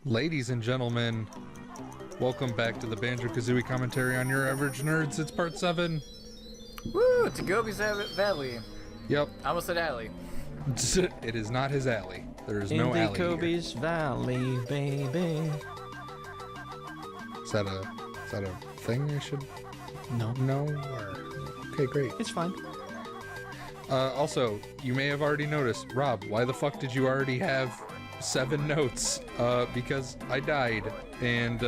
Ladies and gentlemen, welcome back to the Banjo Kazooie commentary on Your Average Nerds. It's part 7. Woo! To Gobi's Valley. Yep. I almost said alley. It is not his alley. There is no alley in the Gobi's Valley, baby. Is that a thing I should know? Or... Okay, great. It's fine. Also, you may have already noticed, Rob, why the fuck did you already have 7 notes? Because I died, and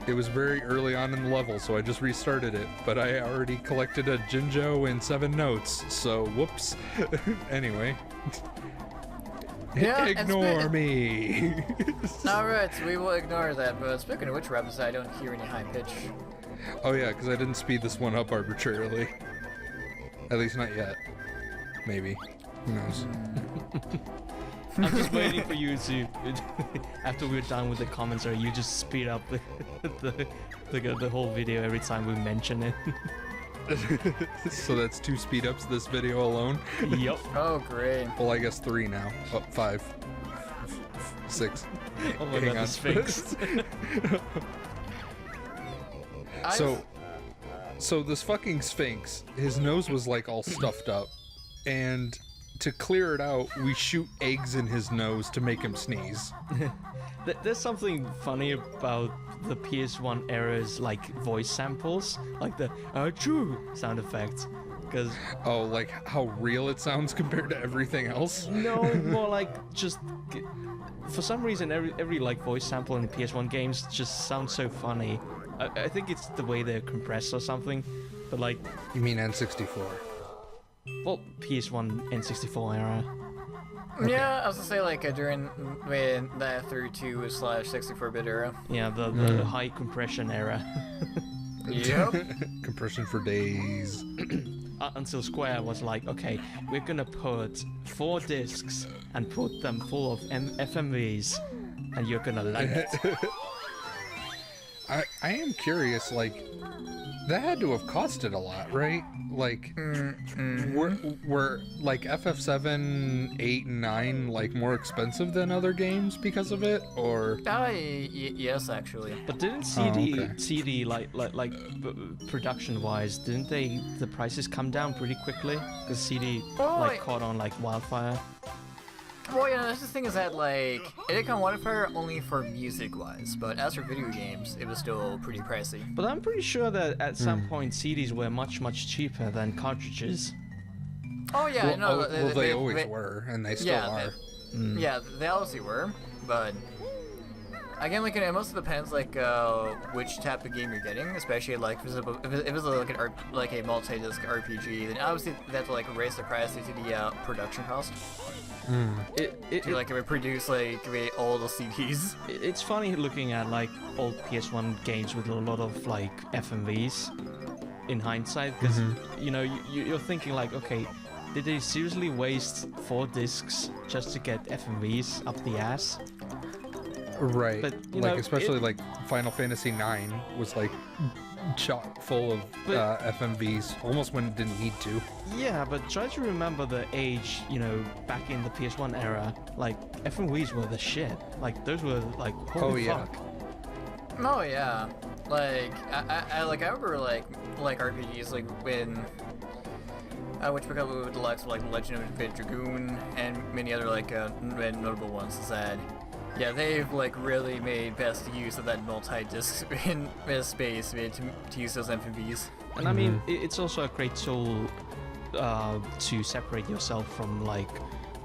it was very early on in the level, so I just restarted it, but I already collected a Jinjo and 7 notes, so whoops. Anyway. Yeah, Ignore me! Alright, so we will ignore that, but speaking of which, Rob, I don't hear any high pitch. Oh yeah, because I didn't speed this one up arbitrarily. At least not yet. Maybe. Who knows? I'm just waiting for you to, after we're done with the commentary, you just speed up the whole video every time we mention it. So that's 2 speed ups this video alone? Yup. Oh, great. Well, I guess 3 now. Oh, 5. 6. Oh my god, the Sphinx. So this fucking Sphinx, his nose was like all stuffed up, and to clear it out, we shoot eggs in his nose to make him sneeze. There's something funny about the PS1 era's like voice samples, like the achoo sound effect, because oh, like how real it sounds compared to everything else? No, more like just for some reason every like voice sample in the PS1 games just sounds so funny. I think it's the way they're compressed or something, but like... You mean N64? Well, PS1 N64 era. Okay. Yeah, I was gonna say like during when the 32/64-bit era. Yeah, the high compression era. Yep. Compression for days. Until Square was like, okay, we're gonna put 4 discs and put them full of FMVs, and you're gonna like it. I am curious, like, that had to have costed a lot, right? Like, were like FF7, 8, and 9 like more expensive than other games because of it, or? Yes, actually. But didn't CD like production-wise, didn't the prices come down pretty quickly? Because CD like caught on like wildfire. Well, yeah, that's the thing is that, like, it did come wildfire only for music-wise, but as for video games, it was still pretty pricey. But I'm pretty sure that at some point CDs were much cheaper than cartridges. Oh, yeah, well, they always were, and they still are. Yeah, they obviously were, but... Again, like, it mostly depends, like, which type of game you're getting, especially, like, if it's like a multi-disc RPG, then obviously they have to, like, raise the price due to the production cost. It would produce like all the CDs. It's funny looking at like old PS1 games with a lot of like FMVs in hindsight, because you know you're thinking like, okay, did they seriously waste 4 discs just to get FMVs up the ass? Right. But you like know, especially like Final Fantasy IX was like chock full of FMVs, almost when it didn't need to. Yeah, but try to remember the age, you know, back in the PS1 era, like, FMVs were the shit. Like, those were, like, holy fuck. Oh, yeah. Like, I remember, like RPGs, like, when... which became with the likes of, like, Legend of the Dragoon and many other, like, notable ones is that... Yeah, they've like really made best use of that multi-disc in space to use those FMVs. And I mean, it's also a great tool to separate yourself from like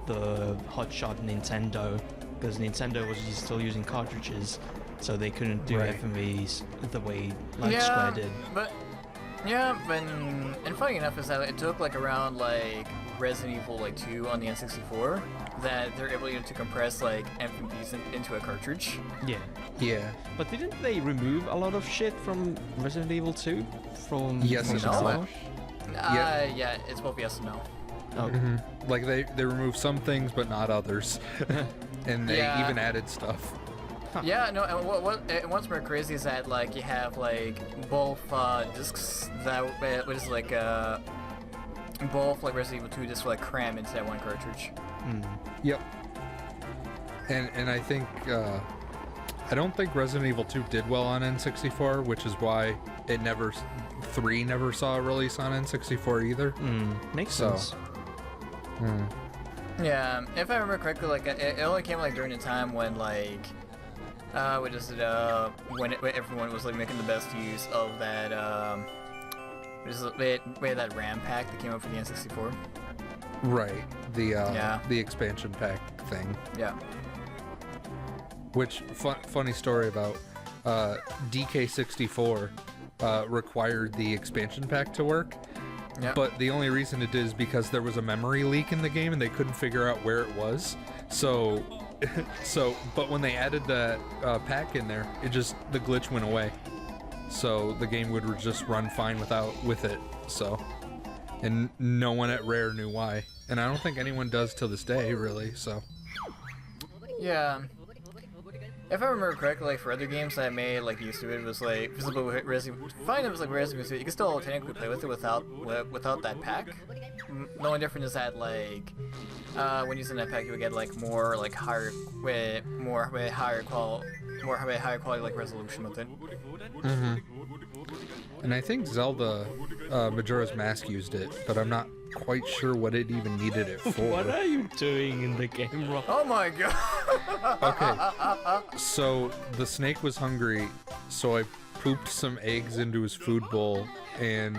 the hotshot Nintendo, because Nintendo was still using cartridges, so they couldn't do FMVs the way like Square did. And funny enough is that it took like around like Resident Evil like 2 on the N64 that they're able to compress like FMVs into a cartridge. Yeah. But didn't they remove a lot of shit from Resident Evil 2? Yes and no. Yeah, it's both yes and no. Okay. Like they removed some things but not others, and they even added stuff. Yeah, no, and what's more crazy is that like you have like both discs that which is like both like Resident Evil 2 discs like cram into that one cartridge. Yep. And I think I don't think Resident Evil 2 did well on N64, which is why 3 never saw a release on N64 either. Makes So. sense. Yeah, if I remember correctly, like it only came like during the time when like what is it? When everyone was like making the best use of that we had that RAM pack that came out for the N64. Right. The expansion pack thing. Yeah. Which funny story about DK64 required the expansion pack to work. Yeah. But the only reason it did is because there was a memory leak in the game and they couldn't figure out where it was. So, but when they added that pack in there, the glitch went away. So the game would just run fine with it. So, and no one at Rare knew why. And I don't think anyone does till this day, really. So. Yeah. If I remember correctly, like for other games that I made like use of it, was like, for example, Resident Evil, you can still technically play with it without that pack. The only difference is that like when using that pack, you would get like more like higher quality like resolution with it. And I think Zelda Majora's Mask used it, but I'm not quite sure what it even needed it for. What are you doing in the game, Rob? Oh my god! Okay, so the snake was hungry, so I pooped some eggs into his food bowl, and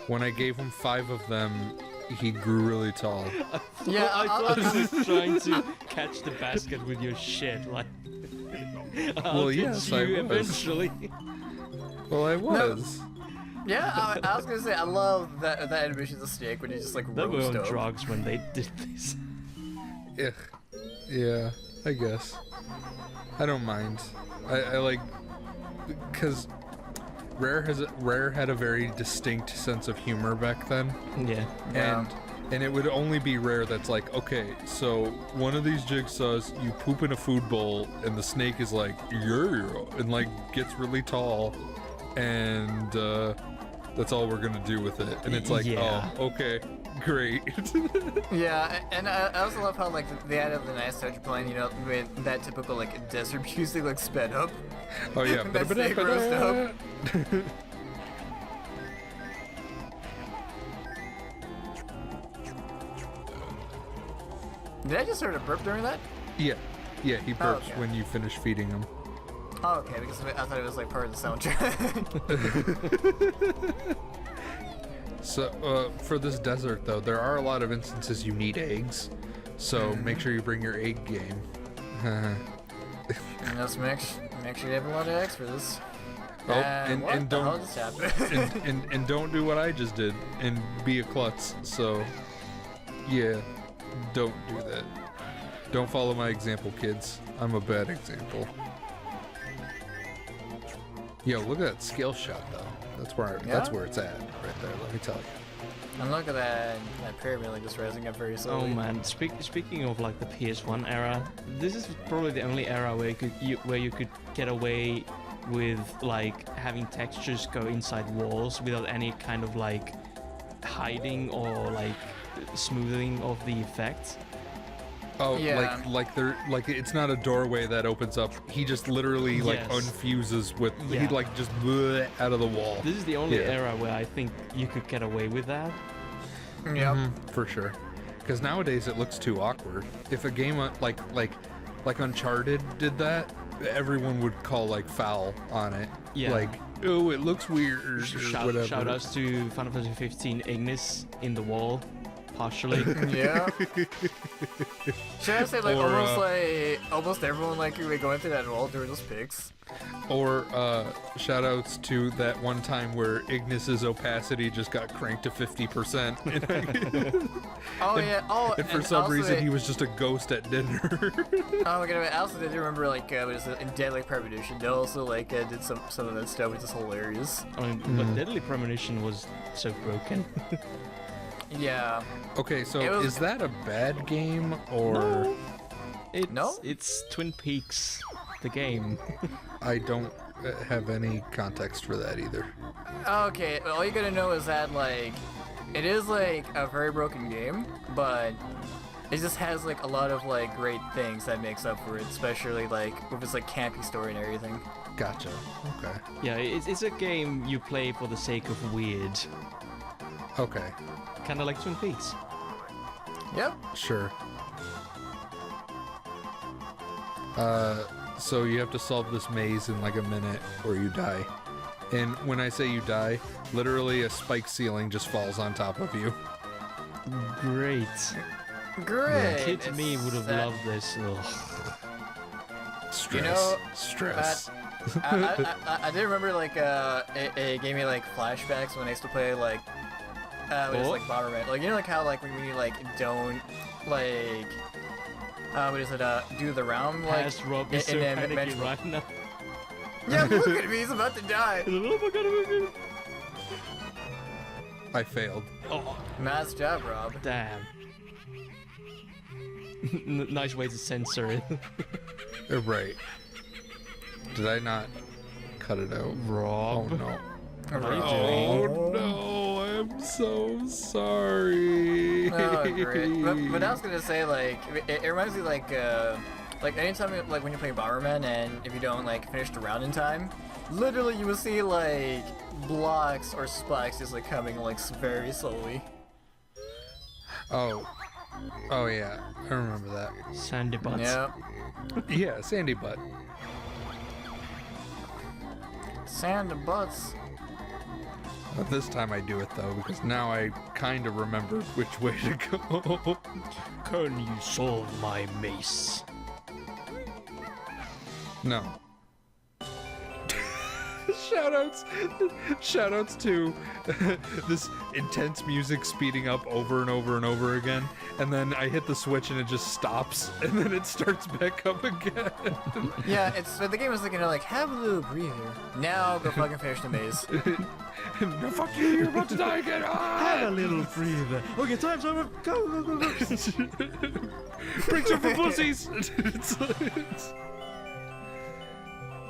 when I gave him 5 of them, he grew really tall. Yeah, I thought you were trying to catch the basket with your shit, like. Well, yes, I was. Eventually. Well, I was. yeah, I was gonna say I love that animation of the snake when you just like They were roast on up. drugs when they did this. Ugh. Yeah, I guess. I don't mind. I like, because Rare had a very distinct sense of humor back then. Yeah. And it would only be Rare that's like, okay, so one of these jigsaws, you poop in a food bowl, and the snake is like, yeah, and like gets really tall, and that's all we're gonna do with it. And it's like, Yeah. oh, okay, great. Yeah, and I also love how like they added the nice touch playing, you know, with that typical like desert music like sped up. Oh yeah. That snake roast up. Did I just hear a burp during that? Yeah, he burps okay. when you finish feeding him. Oh, okay, because I thought it was like part of the soundtrack. So, for this desert though, there are a lot of instances you need eggs, so make sure you bring your egg game. And let's make sure you have a lot of eggs for this. Oh, what and the hell don't just happened? and don't do what I just did and be a klutz. So, yeah, don't do that. Don't follow my example, kids. I'm a bad example. Yo, look at that skill shot though. That's where it's at right there. Let me tell you. And look at that pyramid like just rising up very slowly. Oh man, speaking of like the PS1 era, this is probably the only era where you could get away with like having textures go inside walls without any kind of like hiding or like smoothing of the effects. Oh, Yeah. like it's not a doorway that opens up. He just literally like Yes. unfuses with he Yeah. like just bleh out of the wall. This is the only Yeah. era where I think you could get away with that. Yep. For sure. Because nowadays it looks too awkward. If a game like Uncharted did that, everyone would call like foul on it. Yeah. Like, oh, it looks weird or whatever. Shout outs to Final Fantasy 15 Ignis in the wall, partially. Yeah. Should I say like Or, almost everyone like we going through that wall during those pics? Or shout outs to that one time where Ignis's opacity just got cranked to 50%. Oh yeah. Oh, And for some reason he was just a ghost at dinner. Oh my god! I also did remember like it was in Deadly Premonition. They also like did some of that stuff, which is hilarious. I mean, but Deadly Premonition was so broken. Yeah. Okay, so It was- is that a bad game or No. It's, No? It's Twin Peaks, the game. I don't have any context for that either. Okay. All you gotta know is that like it is like a very broken game, but it just has like a lot of like great things that makes up for it, especially like with its like campy story and everything. Gotcha. Okay. Yeah, it's a game you play for the sake of weird. Okay. Kind of like Twin Peaks. Yep. Sure. So you have to solve this maze in like a minute or you die. And when I say you die, literally a spike ceiling just falls on top of you. Great. Great. Kid me would have loved this. Ugh. Stress. You know, Stress. I did remember like it gave me like flashbacks when I used to play like when it's like Bomberman. Like you know like how like when you like don't like what is it do the round like Past Rob is so in panicky right now. Yeah, look at me, he's about to die. Oh my god, I failed. oh Nice job, Rob. damn. Nice way to censor it. Right. Did I not cut it out? Rob. Oh no. What are you doing? Oh no, I'm so sorry. Oh, great. But I was gonna say, like, it reminds me, like anytime, like, when you play Bomberman and if you don't, like, finish the round in time, literally you will see, like, blocks or spikes just, like, coming, like, very slowly. Oh. Oh yeah, I remember that. Sandy butts. Yep. Yeah, Sandy Butt. Sand and butts. But this time I do it though, because now I kind of remember which way to go. Can you solve my mace? No. Shoutouts to this intense music speeding up over and over and over again, and then I hit the switch and it just stops, and then it starts back up again. Yeah, it's the game is like, you know, like, have a little breather. Now go fucking finish the maze. No, fuck you, you're about to die again. Ah! Have a little breather. Okay, time's over. Go, go, go, go. Bring some for pussies.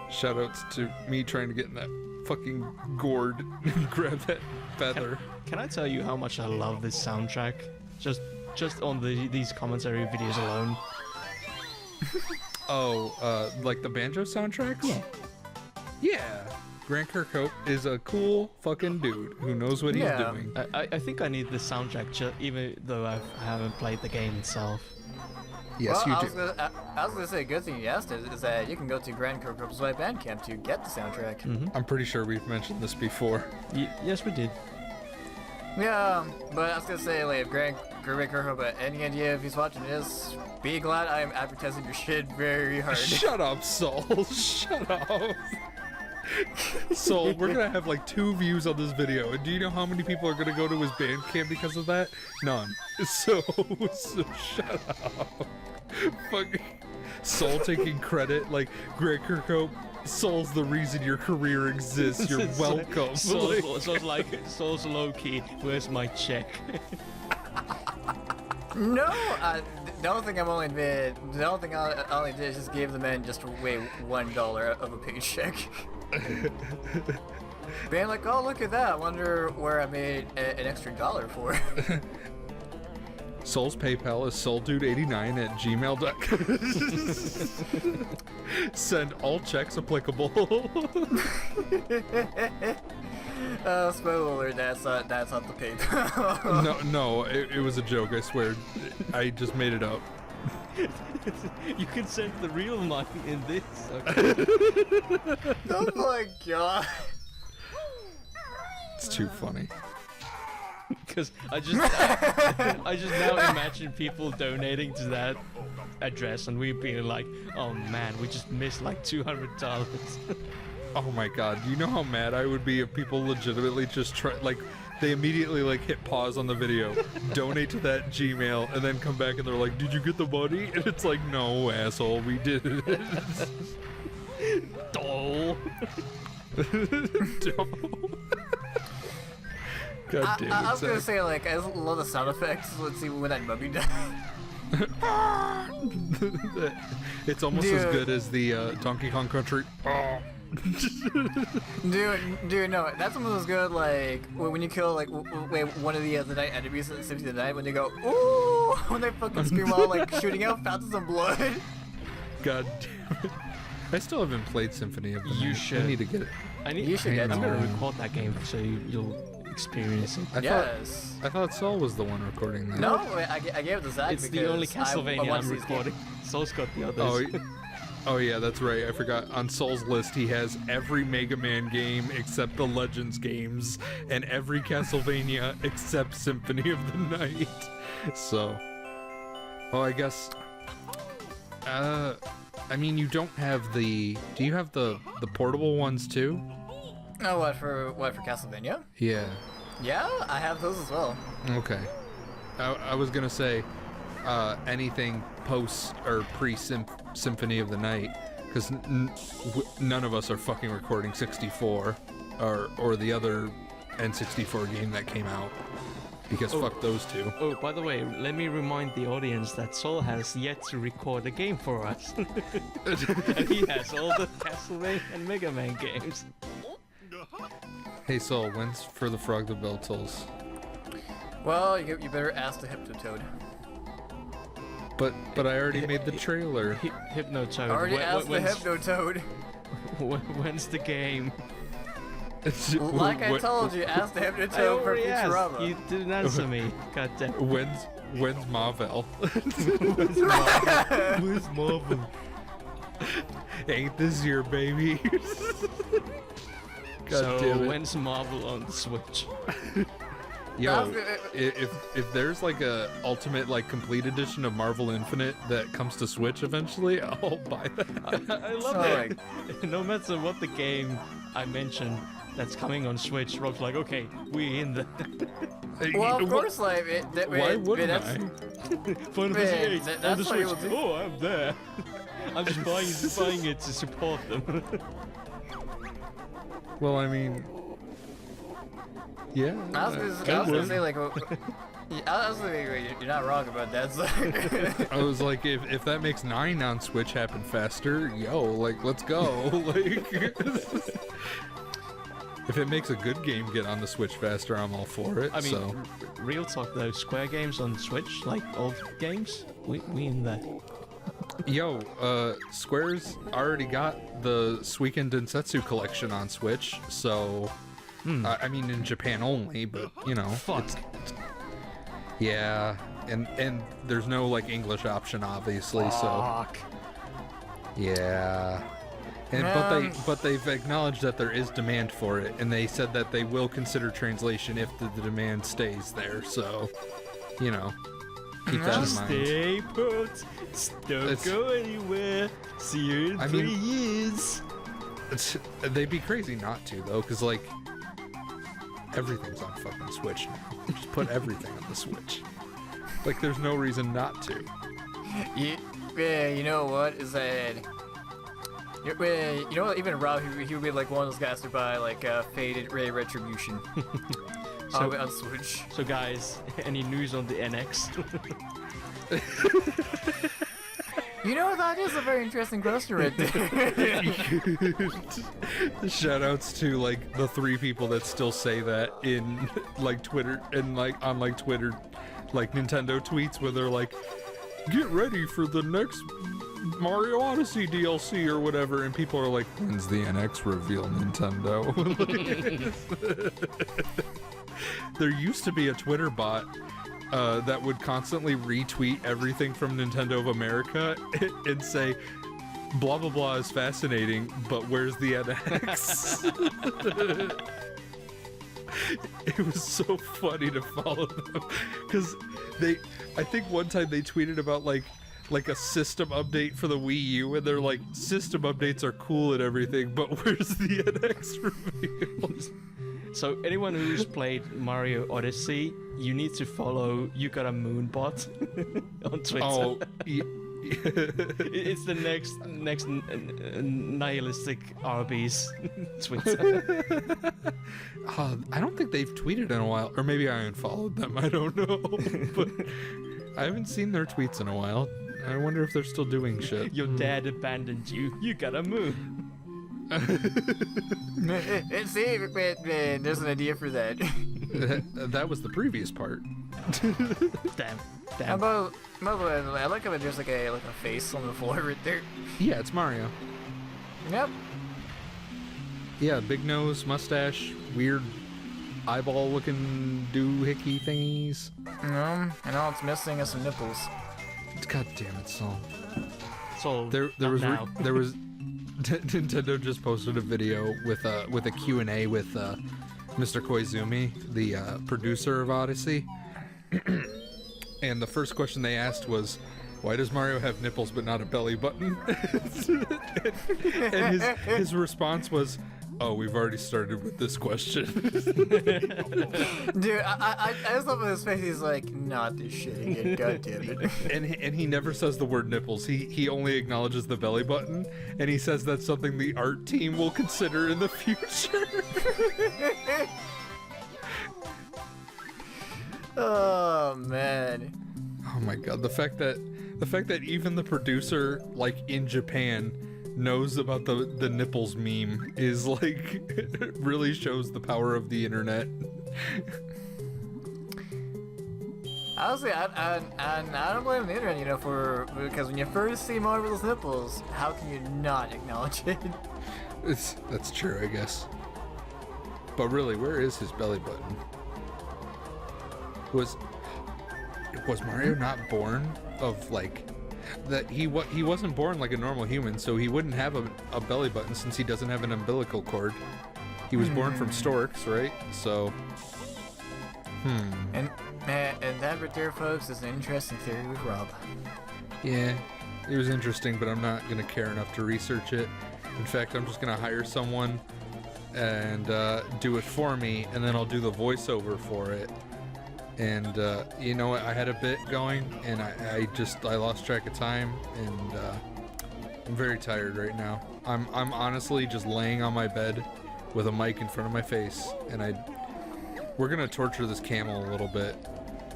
Shoutouts to me trying to get in that fucking gourd and grab that feather. Can I tell you how much I love this soundtrack? Just on these commentary videos alone. Oh, like the Banjo soundtracks? Yeah. Yeah. Grant Kirkhope is a cool fucking dude who knows what he's Yeah. doing. I think I need the soundtrack, even though I haven't played the game itself. Yes, Well, you do. I was gonna say a good thing you asked is that you can go to Grand Kirkhope's Bandcamp to get the soundtrack. I'm pretty sure we've mentioned this before. Yes, we did. Yeah, but I was gonna say, like, if Grant Kirkhope had any idea if he's watching this, be glad I am advertising your shit very hard. Shut up, Soul. Shut up. Soul, we're gonna have like 2 views on this video, and do you know how many people are gonna go to his Bandcamp because of that? None. So shut up. Fucking Soul taking credit, like Greg Kirkhope. Soul's the reason your career exists. You're welcome. Soul's low key. Where's my check? No, the only thing I only did is just gave the man just $1 of a paycheck. Being like, oh, look at that. I wonder where I made an extra $1 for. Soul's PayPal is souldude89@gmail.com. Send all checks applicable. Spoiler alert, that's not the PayPal. No, it was a joke, I swear. I just made it up. You can send the real money in this. Okay. Oh my god. It's too funny. Because I just now imagine people donating to that address and we being like, oh man, we just missed like $200. Oh my god, do you know how mad I would be if people legitimately just try, like, they immediately like hit pause on the video, donate to that Gmail, and then come back and they're like, did you get the money? And it's like, no, asshole, we didn't. Dole. God damn it, I was gonna Zach. say, like, I love the sound effects. Let's see when that mummy died. It's almost as Dude. good as the Donkey Kong Country. Dude, no, that's one of those good, like, when you kill, like, one of the night enemies at Symphony of the Night, when they go, ooh, when they fucking scream out, like, shooting out fountains of blood. God damn it. I still haven't played Symphony of the Night. You should. I need to get it. You should get I'm to gonna it. record that game so you'll experience it. Yes. I thought Saul was the one recording that. No, I gave it to Zach It's because the only I Castlevania watched I'm these recording. Soul's got the others. Oh yeah, that's right. I forgot. On Soul's list, he has every Mega Man game except the Legends games, and every Castlevania except Symphony of the Night. So, well, I guess. I mean, you don't have the. Do you have the portable ones too? Oh, what for Castlevania? Yeah. Yeah, I have those as well. Okay. I was gonna say anything post or pre Symphony of the Night, because none of us are fucking recording 64 or the other N64 game that came out, because fuck those two. Oh, by the way, let me remind the audience that Soul has yet to record a game for us. And he has all the Castlevania and Mega Man games. Hey Soul, when's for the Frog the Bell Tolls? Well, you better ask the Hypnotoad. But I already made the trailer. Hypnotoad. Already asked the Hypnotoad. When's the game? Like I told you, ask the I Hypnotoad for already asked. Futurama. You didn't answer me. God damn. When's Marvel? Where's Marvel? Ain't this year, baby? God damn it. When's Marvel on the Switch? Yo, if there's like a ultimate like complete edition of Marvel Infinite that comes to Switch eventually, I'll buy that. I love it. No matter what the game I mention that's coming on Switch, Rob's like, okay, we in there. Well, of course, like, Why wouldn't I? Final Fantasy VIII on the that's what Switch. he will do. Oh, I'm there. I'm just buying it to support them. Well, I mean, yeah. I was gonna say, like, I was like, you're not wrong about that. So. I was like, if that makes 9 on Switch happen faster, yo, like, let's go. Like, if it makes a good game get on the Switch faster, I'm all for it. I mean, so. Real talk though, Square games on Switch, like old games, we in there. Yo, Square's already got the Suikoden Densetsu collection on Switch, so I mean in Japan only, but you know, yeah, and there's no like English option obviously, so yeah. And but they've acknowledged that there is demand for it, and they said that they will consider translation if the demand stays there. So, you know, keep that in mind. Stay put. Don't go anywhere. See you in 3 years. They'd be crazy not to though, because like everything's on fucking Switch now. Just put everything on the Switch. Like there's no reason not to. Yeah, you know what is that? You know what? Even Rob, he would be like one of those guys to buy like Faded Ray Retribution on Switch. So guys, any news on the NX? You know, that is a very interesting question right there. Shoutouts to like the 3 people that still say that in like Twitter and like on like Twitter, like Nintendo tweets where they're like, "Get ready for the next Mario Odyssey DLC or whatever," and people are like, "When's the NX reveal, Nintendo?" There used to be a Twitter bot that would constantly retweet everything from Nintendo of America and say, "Blah blah blah is fascinating, but where's the NX?" It was so funny to follow them because I think one time they tweeted about like a system update for the Wii U, and they're like, system updates are cool and everything, but where's the NX reveal? So anyone who's played Mario Odyssey, you need to follow You Got a Moonbot on Twitter. Oh, It's the next nihilistic Arby's Twitter. I don't think they've tweeted in a while, or maybe I unfollowed them. I don't know, but I haven't seen their tweets in a while. I wonder if they're still doing shit. Your dad abandoned you. You got a moon. See, there's an idea for that. That was the previous part. Damn. How about, by the way, I like how there's like a face on the floor right there. Yeah, it's Mario. Yep. Yeah, big nose, mustache, weird eyeball-looking doohickey thingies. And all it's missing is some nipples. God damn it, Saul. So There was Nintendo just posted a video with a Q&A with Mr. Koizumi, the producer of Odyssey. And the first question they asked was, why does Mario have nipples but not a belly button? and his response was, oh, we've already started with this question. Dude, I just love his face. He's like, not this shit again, god damn it. And he never says the word nipples. He only acknowledges the belly button, and he says that's something the art team will consider in the future. Oh man. Oh my god, the fact that even the producer, like in Japan, knows about the nipples meme is like really shows the power of the internet. Honestly, I don't blame the internet, you know, because when you first see Marvel's nipples, how can you not acknowledge it? That's true, I guess. But really, where is his belly button? Was Mario not born of like that? He wasn't born like a normal human, so he wouldn't have a belly button since he doesn't have an umbilical cord. He was born from storks, right? So, And that right there, folks, is an interesting theory with Rob. Yeah, it was interesting, but I'm not gonna care enough to research it. In fact, I'm just gonna hire someone and do it for me, and then I'll do the voiceover for it. And you know what? I had a bit going, and I lost track of time, and I'm very tired right now. I'm honestly just laying on my bed with a mic in front of my face, and we're gonna torture this camel a little bit.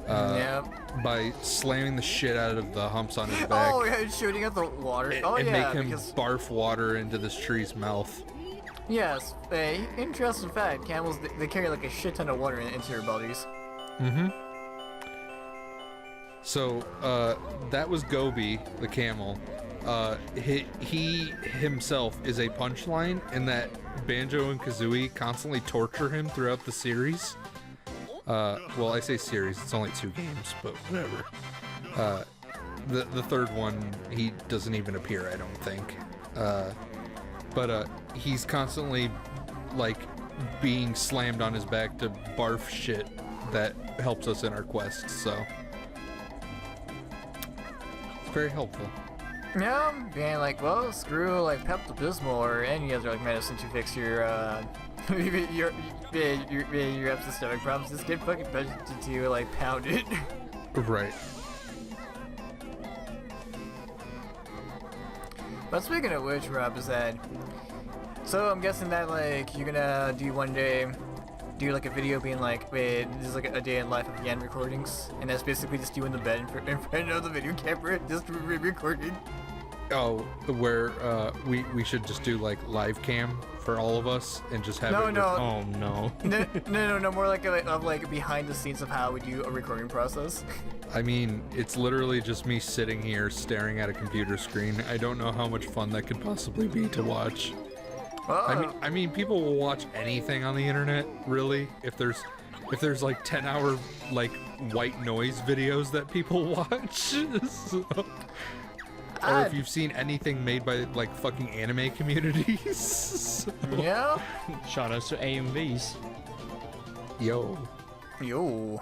By slamming the shit out of the humps on his back. Oh yeah, shooting at the water. And, oh and yeah, make him because barf water into this tree's mouth. yes, interesting fact. Camels they carry like a shit ton of water into their bodies. So that was Gobi, the camel. He himself is a punchline in that Banjo and Kazooie constantly torture him throughout the series. Well, I say series, it's only 2 games, but whatever. The third one, he doesn't even appear, I don't think. But he's constantly like being slammed on his back to barf shit that helps us in our quests, so it's very helpful. Yeah, being like, well, screw like Pepto-Bismol or any other like medicine to fix your your upset stomach problems. Just get fucking budgeted to like pound it. Right. But speaking of which, Rob, is that so? I'm guessing that like you're gonna do one day. Do like a video being like, wait, this is like a day in life of Yan recordings, and that's basically just you in the bed in front of the video camera, just re-recording. Oh, where we should just do like live cam for all of us and just have No, it. no. Oh no. No, more like behind the scenes of how we do a recording process. I mean, it's literally just me sitting here staring at a computer screen. I don't know how much fun that could possibly be to watch. Well, I mean, people will watch anything on the internet, really. If there's like 10-hour like white noise videos that people watch, so, or if you've seen anything made by like fucking anime communities. So. Yeah. Shout outs to AMVs. Yo. Yo.